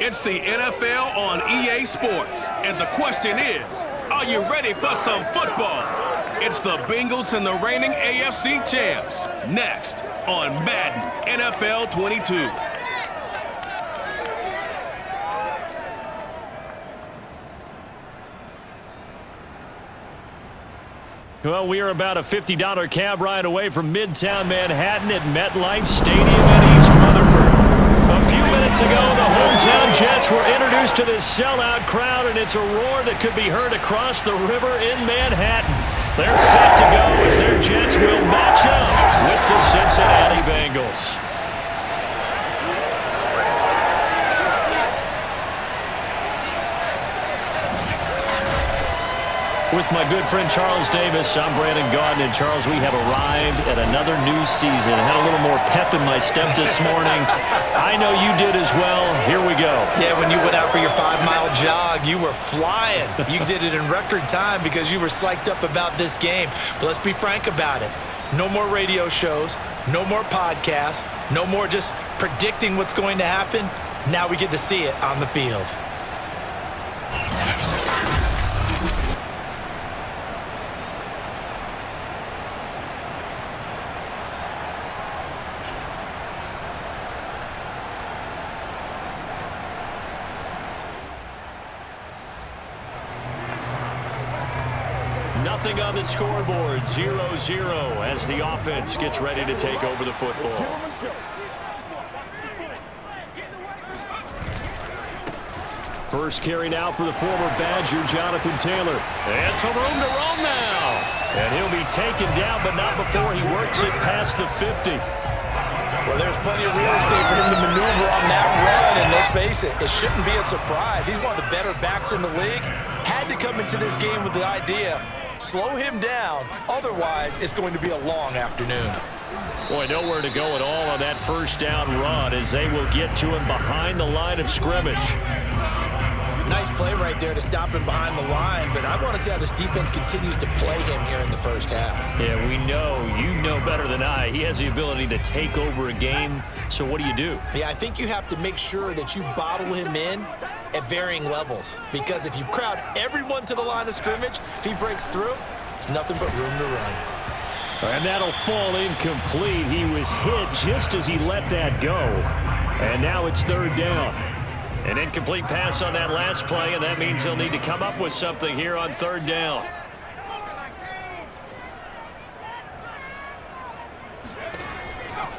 It's the NFL on EA Sports, and the question is, are you ready for some football? It's the Bengals and the reigning AFC champs, next on Madden NFL 22. Well, we are about a $50 cab ride away from Midtown Manhattan at MetLife Stadium in East Rutherford. A few minutes ago, the hometown Jets were introduced to this sellout crowd, and it's a roar that could be heard across the river in Manhattan. They're set to go as their Jets will match up with the Cincinnati Bengals. With my good friend Charles Davis, I'm Brandon Gaudin. And Charles, we have arrived at another new season. I had a little more pep in my step this morning. I know you did as well. Here we go. Yeah, when you went out for your 5-mile jog, you were flying. You did it in record time because you were psyched up about this game. But let's be frank about it. No more radio shows, no more podcasts, no more just predicting what's going to happen. Now we get to see it on the field. Nothing on the scoreboard, 0-0 as the offense gets ready to take over the football. First carry now for the former Badger, Jonathan Taylor. And some room to roam now. And he'll be taken down, but not before he works it past the 50. Well, there's plenty of real estate for him to maneuver on that run, and let's face it, it shouldn't be a surprise. He's one of the better backs in the league. Had to come into this game with the idea, slow him down, otherwise it's going to be a long afternoon. Boy, nowhere to go at all on that first down run as they will get to him behind the line of scrimmage. Nice play right there to stop him behind the line, but I want to see how this defense continues to play him here in the first half. Yeah, we know. You know better than I. He has the ability to take over a game, so what do you do? Yeah, I think you have to make sure that you bottle him in at varying levels, because if you crowd everyone to the line of scrimmage, if he breaks through, there's nothing but room to run. And that'll fall incomplete. He was hit just as he let that go. And now it's third down. An incomplete pass on that last play, and that means they'll need to come up with something here on third down.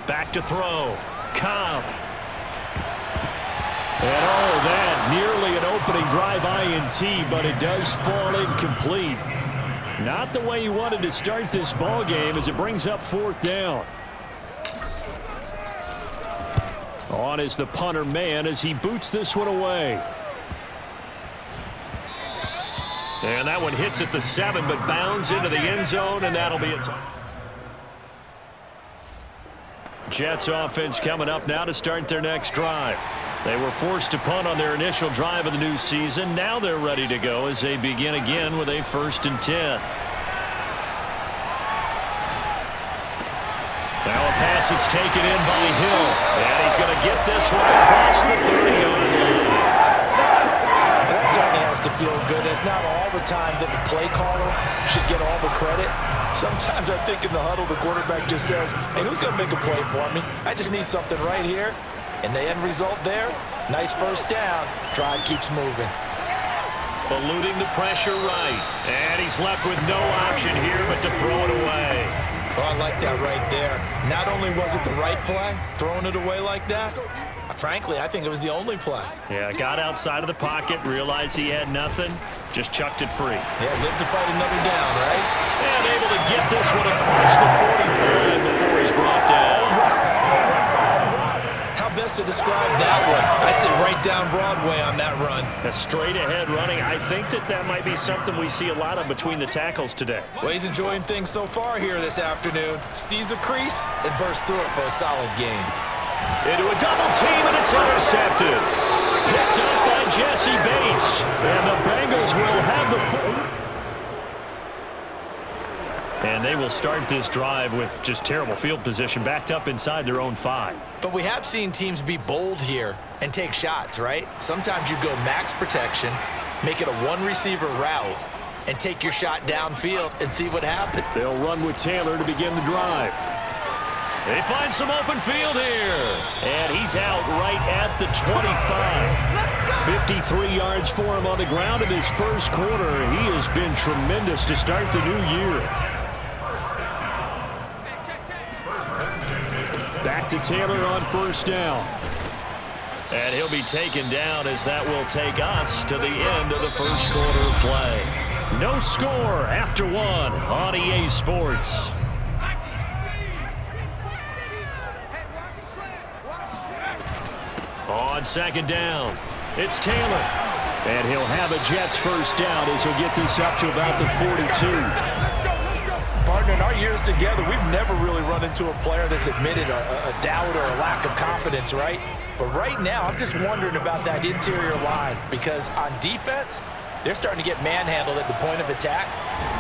Back to throw. Cobb. And oh, that nearly an opening drive INT, but it does fall incomplete. Not the way you wanted to start this ball game as it brings up fourth down. On is the punter man as he boots this one away. And that one hits at the 7, but bounds into the end zone, and that'll be a touchdown. Jets offense coming up now to start their next drive. They were forced to punt on their initial drive of the new season. Now they're ready to go as they begin again with a 1st and 10. Now a pass that's taken in by Hill. And he's going to get this one across the 30-yard line. That certainly has to feel good. It's not all the time that the play caller should get all the credit. Sometimes I think in the huddle, the quarterback just says, hey, who's going to make a play for me? I just need something right here. And the end result there, nice first down. Drive keeps moving. Eluding the pressure right. And he's left with no option here but to throw it away. Oh, I like that right there. Not only was it the right play, throwing it away like that, frankly, I think it was the only play. Yeah, got outside of the pocket, realized he had nothing, just chucked it free. Yeah, lived to fight another down, right? And able to get this one across the 45 before he's brought down. How best to describe that one? I'd say right down Broadway on that run. A straight ahead running. I think that might be something we see a lot of between the tackles today. Well, he's enjoying things so far here this afternoon. Sees a crease and bursts through it for a solid gain. Into a double team, and it's intercepted. Picked up by Jesse Bates. And the Bengals will have the football. And they will start this drive with just terrible field position, backed up inside their own 5. But we have seen teams be bold here and take shots, right? Sometimes you go max protection, make it a one-receiver route, and take your shot downfield and see what happens. They'll run with Taylor to begin the drive. They find some open field here. And he's out right at the 25. 53 yards for him on the ground in his first quarter. He has been tremendous to start the new year. Back to Taylor on first down. And he'll be taken down as that will take us to the end of the first quarter play. No score after 1 on EA Sports. On second down, it's Taylor. And he'll have a Jets first down as he'll get this up to about the 42. Partner, in our years together, we've never really run into a player that's admitted a doubt or a lack of confidence, right? But right now, I'm just wondering about that interior line because on defense, they're starting to get manhandled at the point of attack.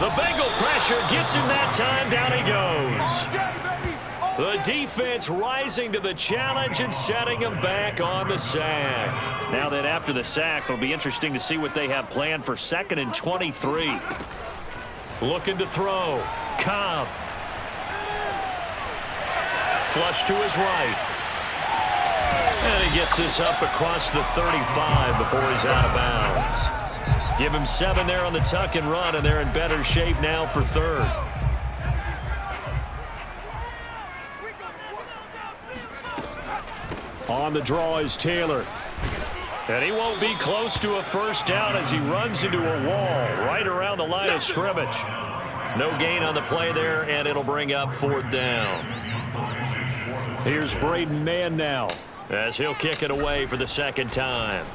The Bengal pressure gets him that time. Down he goes. The defense rising to the challenge and setting him back on the sack. Now that after the sack, it'll be interesting to see what they have planned for 2nd and 23. Looking to throw. Cobb. Flush to his right. And he gets this up across the 35 before he's out of bounds. Give him 7 there on the tuck and run, and they're in better shape now for 3rd. On the draw is Taylor. And he won't be close to a first down as he runs into a wall right around the line of scrimmage. No gain on the play there, and it'll bring up 4th down. Here's Braden Mann now as he'll kick it away for the 2nd time.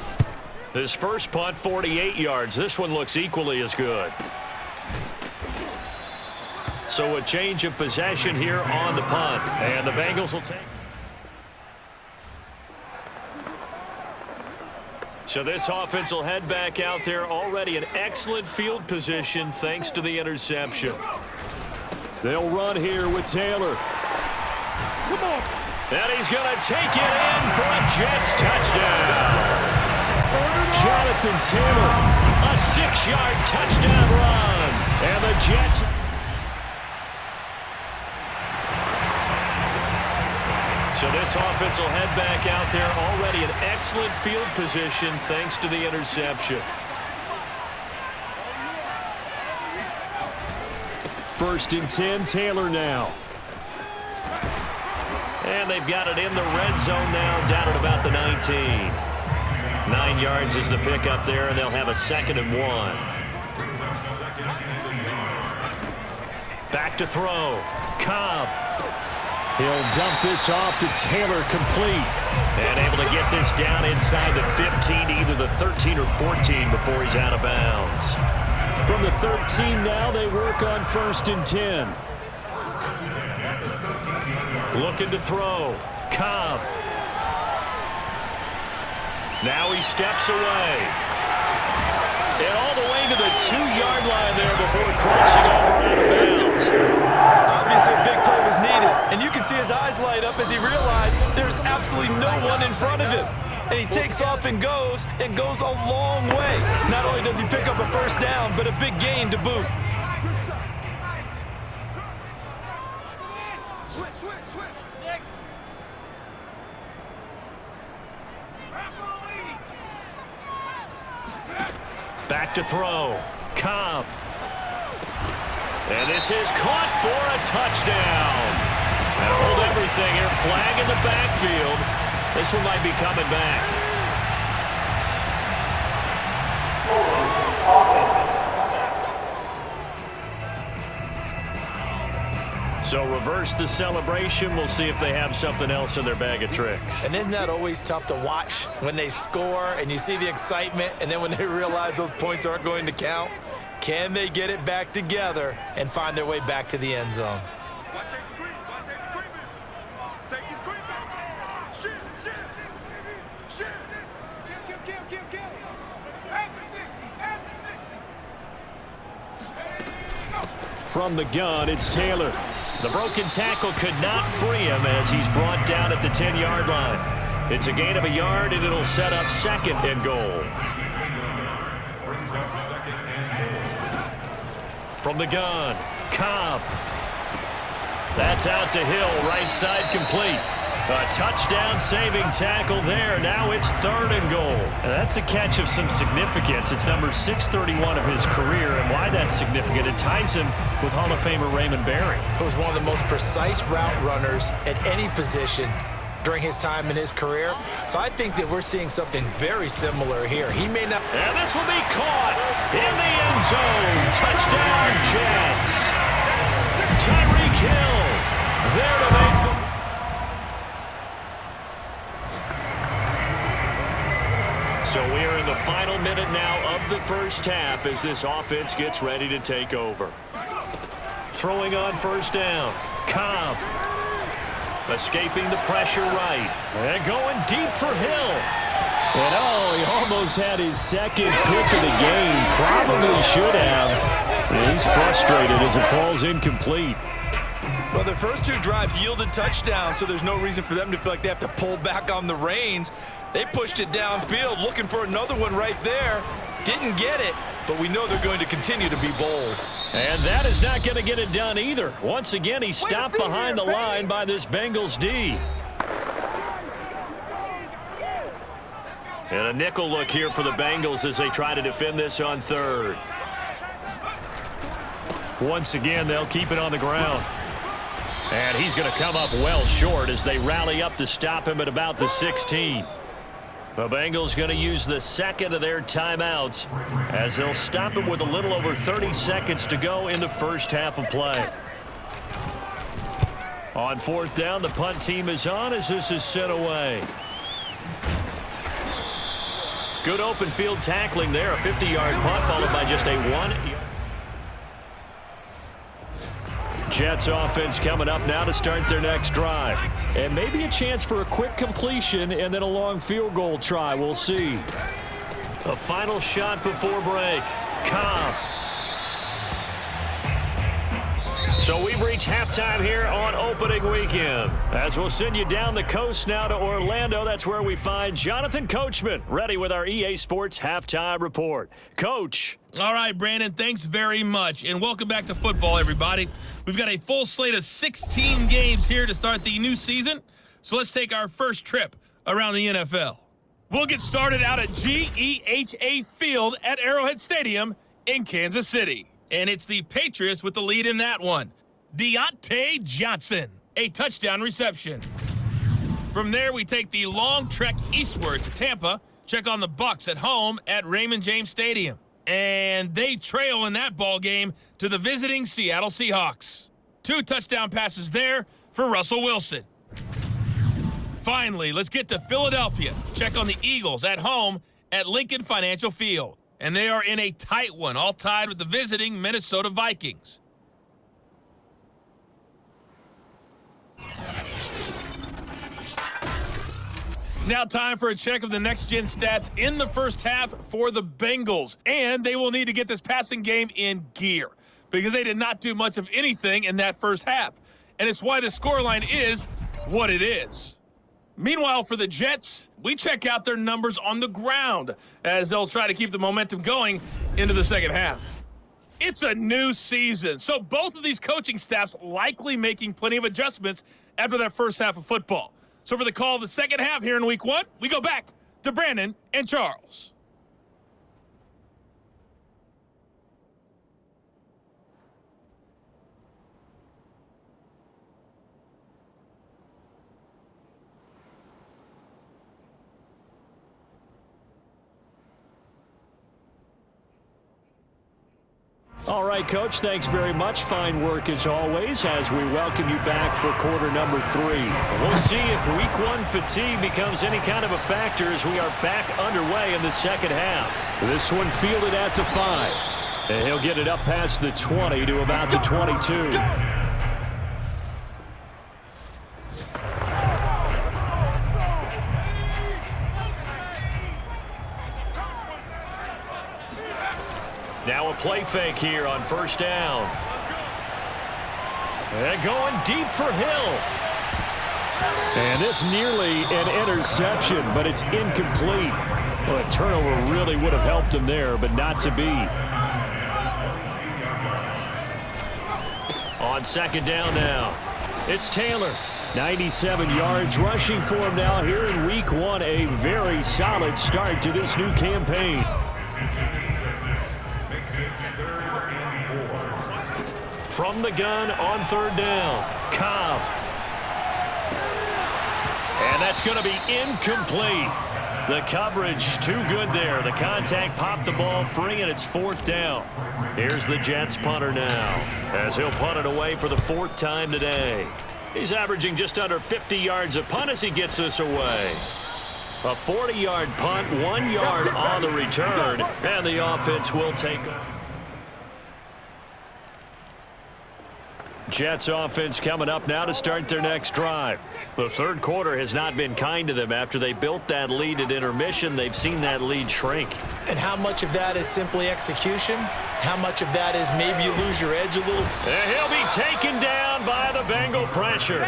His first punt, 48 yards. This one looks equally as good. So a change of possession here on the punt, and the Bengals will take. So this offense will head back out there, already in excellent field position thanks to the interception. They'll run here with Taylor. Come on. And he's going to take it in for a Jets touchdown. Jonathan Taylor, a 6-yard touchdown run. And the Jets. So this offense will head back out there, already in excellent field position thanks to the interception. 1st and 10, Taylor now. And they've got it in the red zone now, down at about the 19. 9 yards is the pickup there, and they'll have a 2nd and 1. Back to throw. Cobb. He'll dump this off to Taylor, complete. And able to get this down inside the 15, either the 13 or 14 before he's out of bounds. From the 13 now, they work on 1st and 10. Looking to throw. Cobb. Now he steps away. And all the way to the 2-yard line there before crossing over out of bounds. Obviously, a big play was needed, and you can see his eyes light up as he realized there's absolutely no one in front of him. And he takes off and goes a long way. Not only does he pick up a first down, but a big gain to boot. Back to throw. Cobb. And this is caught for a touchdown. And hold everything here. Flag in the backfield. This one might be coming back. So reverse the celebration. We'll see if they have something else in their bag of tricks. And isn't that always tough to watch when they score and you see the excitement, and then when they realize those points aren't going to count? Can they get it back together and find their way back to the end zone? From the gun, it's Taylor. The broken tackle could not free him as he's brought down at the 10-yard line. It's a gain of a yard, and it'll set up second and goal. From the gun, Cobb. That's out to Hill, right side complete. A touchdown-saving tackle there. Now it's third and goal. And that's a catch of some significance. It's number 631 of his career, and why that's significant, it ties him with Hall of Famer Raymond Berry. He was one of the most precise route runners at any position during his time in his career. So I think that we're seeing something very similar here. He may not... And this will be caught in the end zone. Touchdown, Jets. Tyreek Hill there to make the... So we are in the final minute now of the first half as this offense gets ready to take over. Throwing on first down. Cobb. Escaping the pressure right. And going deep for Hill. And oh, he almost had his second pick of the game. Probably should have. And he's frustrated as it falls incomplete. Well, their first two drives yielded touchdowns, so there's no reason for them to feel like they have to pull back on the reins. They pushed it downfield, looking for another one right there. Didn't get it, but we know they're going to continue to be bold. And that is not going to get it done either. Once again, he's stopped behind the line by this Bengals D. And a nickel look here for the Bengals as they try to defend this on third. Once again, they'll keep it on the ground. And he's going to come up well short as they rally up to stop him at about the 16. The Bengals going to use the second of their timeouts as they'll stop him with a little over 30 seconds to go in the first half of play. On fourth down, the punt team is on as this is sent away. Good open field tackling there. A 50-yard punt followed by just a 1. Jets offense coming up now to start their next drive. And maybe a chance for a quick completion and then a long field goal try. We'll see. A final shot before break. Cobb. So we've reached halftime here on opening weekend. As we'll send you down the coast now to Orlando, that's where we find Jonathan Coachman ready with our EA Sports Halftime Report. Coach. All right, Brandon, thanks very much, and welcome back to football, everybody. We've got a full slate of 16 games here to start the new season, so let's take our first trip around the NFL. We'll get started out at GEHA Field at Arrowhead Stadium in Kansas City, and it's the Patriots with the lead in that one. Deontay Johnson, a touchdown reception. From there, we take the long trek eastward to Tampa, check on the Bucs at home at Raymond James Stadium. And they trail in that ball game to the visiting Seattle Seahawks. 2 touchdown passes there for Russell Wilson. Finally, let's get to Philadelphia. Check on the Eagles at home at Lincoln Financial Field. And they are in a tight one, all tied with the visiting Minnesota Vikings. Now time for a check of the next-gen stats in the first half for the Bengals. And they will need to get this passing game in gear because they did not do much of anything in that first half. And it's why the scoreline is what it is. Meanwhile, for the Jets, we check out their numbers on the ground as they'll try to keep the momentum going into the second half. It's a new season, so both of these coaching staffs likely making plenty of adjustments after that first half of football. So for the call of the second half here in Week 1, we go back to Brandon and Charles. All right, Coach, thanks very much. Fine work as always as we welcome you back for quarter number 3. We'll see if Week 1 fatigue becomes any kind of a factor as we are back underway in the second half. This one fielded at the 5. And he'll get it up past the 20 to about the 22. Now a play fake here on first down. And going deep for Hill. And this nearly an interception, but it's incomplete. Well, a turnover really would have helped him there, but not to be. On second down now, it's Taylor. 97 yards rushing for him now here in week 1. A very solid start to this new campaign. From the gun on third down, Cobb. And that's going to be incomplete. The coverage too good there. The contact popped the ball free, and it's fourth down. Here's the Jets punter now, as he'll punt it away for the 4th time today. He's averaging just under 50 yards a punt as he gets this away. A 40-yard punt, 1 yard on the return, and the offense will take it. Jets offense coming up now to start their next drive. The third quarter has not been kind to them. After they built that lead at intermission, they've seen that lead shrink. And how much of that is simply execution? How much of that is maybe you lose your edge a little? And he'll be taken down by the Bengal pressure.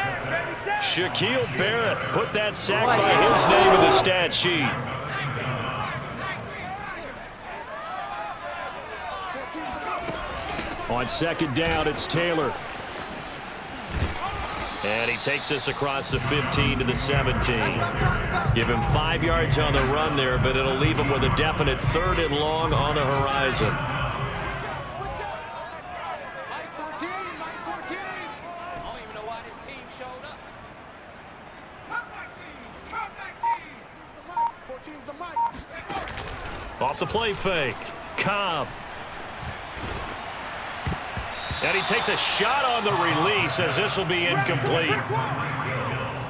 Shaquille Barrett put that sack by his name in the stat sheet. On second down, it's Taylor. And he takes this across the 15 to the 17. Give him 5 yards on the run there, but it'll leave him with a definite 3rd and long on the horizon. Off the play fake, Cobb. And he takes a shot on the release as this will be incomplete.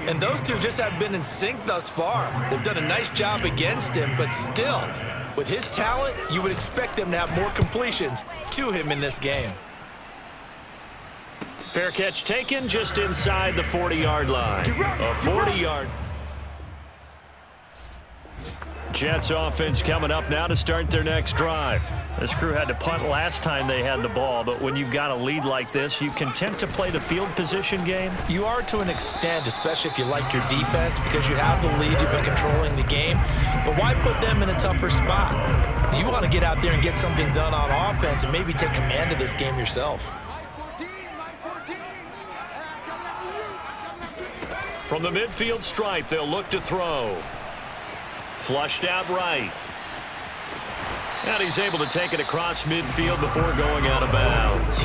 And those two just haven't been in sync thus far. They've done a nice job against him, but still, with his talent, you would expect them to have more completions to him in this game. Fair catch taken just inside the 40-yard line. A 40-yard. Jets offense coming up now to start their next drive. This crew had to punt last time they had the ball, but when you've got a lead like this, you content to play the field position game? You are to an extent, especially if you like your defense, because you have the lead, you've been controlling the game. But why put them in a tougher spot? You want to get out there and get something done on offense and maybe take command of this game yourself. From the midfield stripe, they'll look to throw. Flushed out right. And he's able to take it across midfield before going out of bounds.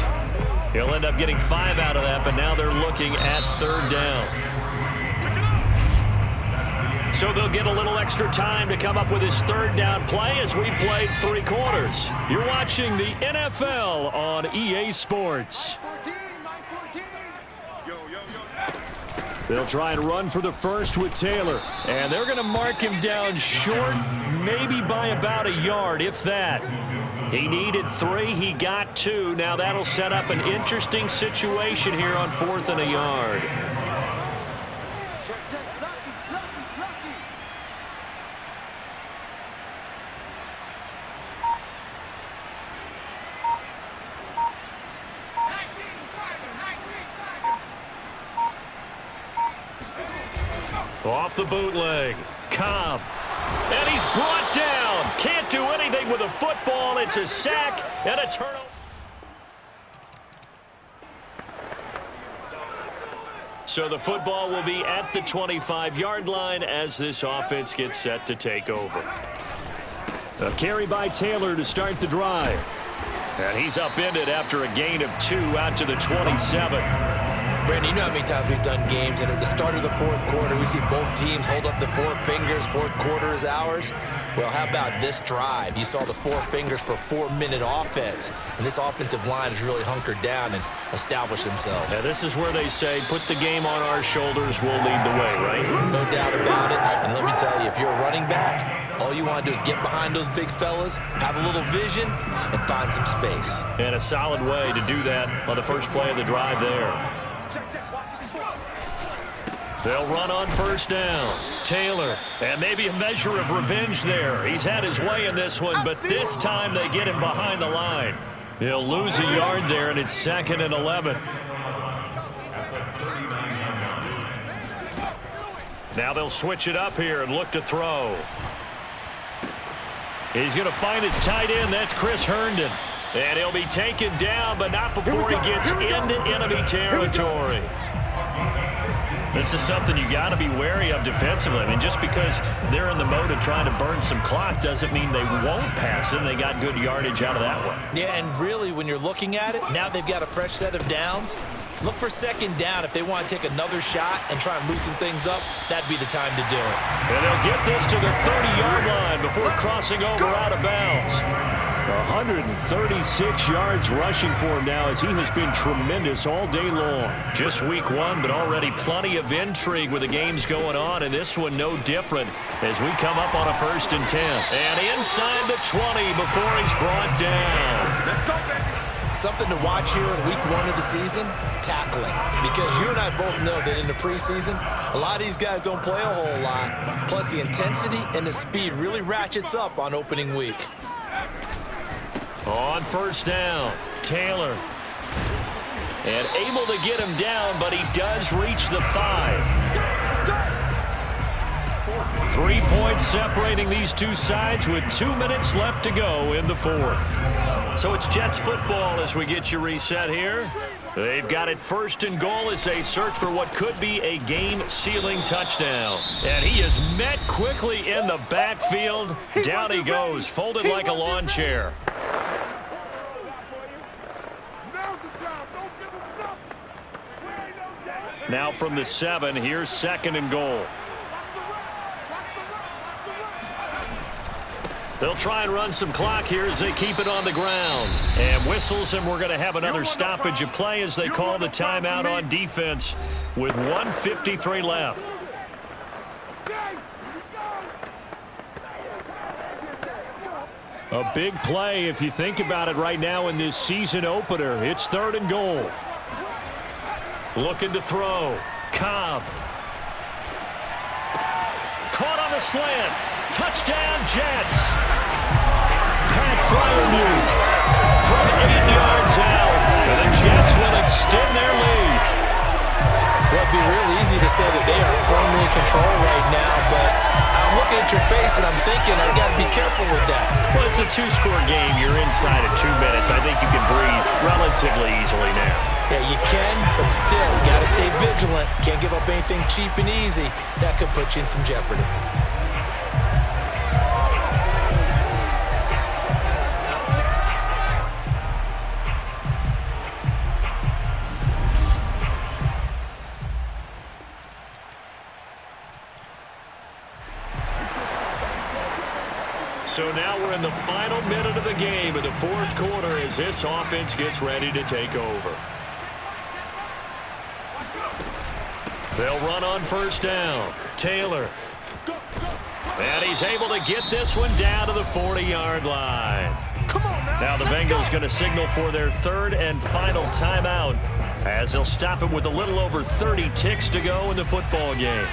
He'll end up getting 5 out of that, but now they're looking at 3rd down. So they'll get a little extra time to come up with his 3rd down play as we played 3 quarters. You're watching the NFL on EA Sports. They'll try and run for the first with Taylor. And they're going to mark him down short, maybe by about a yard, if that. He needed 3. He got 2. Now that'll set up an interesting situation here on 4th and a yard. Off the bootleg, Cobb, and he's brought down. Can't do anything with a football. It's a sack and a turnover. So the football will be at the 25-yard line as this offense gets set to take over. A carry by Taylor to start the drive. And he's upended after a gain of 2 out to the 27. Brandon, you know how many times we've done games, and at the start of the 4th quarter, we see both teams hold up the 4 fingers, 4th quarter is ours. Well, how about this drive? You saw the 4 fingers for 4-minute offense, and this offensive line has really hunkered down and established themselves. Yeah, this is where they say, put the game on our shoulders, we'll lead the way, right? No doubt about it, and let me tell you, if you're a running back, all you want to do is get behind those big fellas, have a little vision, and find some space. And a solid way to do that on the first play of the drive there. They'll run on 1st down. Taylor, and maybe a measure of revenge there. He's had his way in this one, but this time they get him behind the line. He'll lose a yard there, and it's 2nd and 11. Now they'll switch it up here and look to throw. He's going to find his tight end. That's Chris Herndon. And he'll be taken down, but not before he gets into enemy territory. This is something you got to be wary of defensively. I mean, just because they're in the mode of trying to burn some clock doesn't mean they won't pass it. They got good yardage out of that one. Yeah, and really, when you're looking at it, now they've got a fresh set of downs. Look for second down. If they want to take another shot and try and loosen things up, that'd be the time to do it. And they'll get this to the 30-yard line before crossing over out of bounds. 136 yards rushing for him now as he has been tremendous all day long. Just week one, but already plenty of intrigue with the games going on, and this one no different as we come up on a 1st and 10. And inside the 20 before he's brought down. Let's go, baby. Something to watch here in week one of the season, tackling. Because you and I both know that in the preseason, a lot of these guys don't play a whole lot. Plus the intensity and the speed really ratchets up on opening week. On 1st down, Taylor. And able to get him down, but he does reach the 5. 3 points separating these two sides with 2 minutes left to go in the 4th. So it's Jets football as we get you reset here. They've got it 1st and goal as they search for what could be a game-sealing touchdown. And he is met quickly in the backfield. Down he goes, folded like a lawn chair. Now from the 7, here's 2nd and goal. They'll try and run some clock here as they keep it on the ground. And whistles, and we're going to have another stoppage of play as they call the timeout on defense with 1:53 left. A big play if you think about it right now in this season opener. It's 3rd and goal. Looking to throw. Cobb. Caught on the slant. Touchdown, Jets. Pat Fryermuth from 8 yards out. And the Jets will extend their lead. Well, it'd be real easy to say that they are firmly in control right now, but I'm looking at your face and I'm thinking I've got to be careful with that. Well, it's a 2-score game. You're inside of 2 minutes. I think you can breathe relatively easily now. Yeah, you can, but still, you got to stay vigilant. Can't give up anything cheap and easy. That could put you in some jeopardy. So now we're in the final minute of the game in the 4th quarter as this offense gets ready to take over. They'll run on 1st down. Taylor. And he's able to get this one down to the 40-yard line. Now the Bengals going to signal for their 3rd and final timeout as they'll stop it with a little over 30 ticks to go in the football game.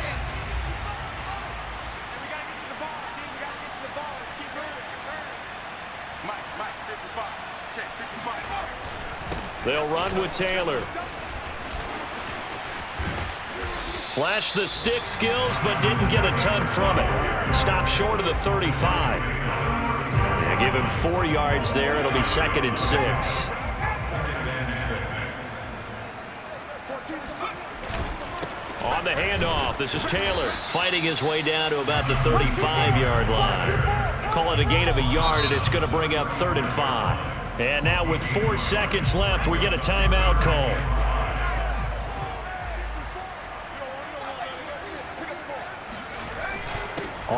They'll run with Taylor. Flashed the stick skills, but didn't get a ton from it. Stopped short of the 35. They give him 4 yards there. It'll be 2nd and 6. On the handoff, this is Taylor fighting his way down to about the 35-yard line. Call it a gain of a yard, and it's going to bring up 3rd and 5. And now with 4 seconds left, we get a timeout call.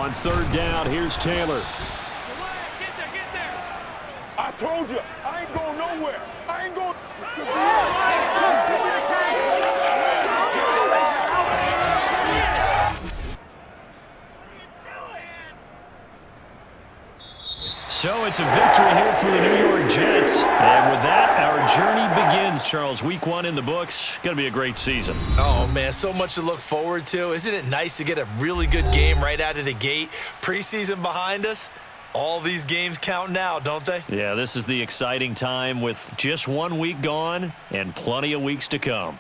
On 3rd down, here's Taylor. Get there. I told you, I ain't going nowhere. I ain't going. So it's a victory here for the New York Jets. And with that, our journey begins, Charles. Week 1 in the books. Going to be a great season. Oh, man, so much to look forward to. Isn't it nice to get a really good game right out of the gate? Preseason behind us. All these games count now, don't they? Yeah, this is the exciting time with just 1 week gone and plenty of weeks to come.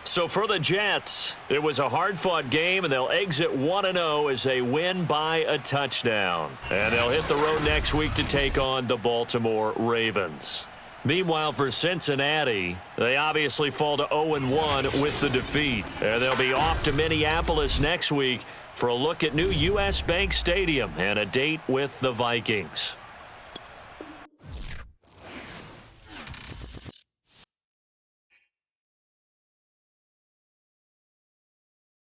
So for the Jets, it was a hard-fought game, and they'll exit 1-0 as they win by a touchdown. And they'll hit the road next week to take on the Baltimore Ravens. Meanwhile, for Cincinnati, they obviously fall to 0-1 with the defeat. And they'll be off to Minneapolis next week for a look at new U.S. Bank Stadium and a date with the Vikings.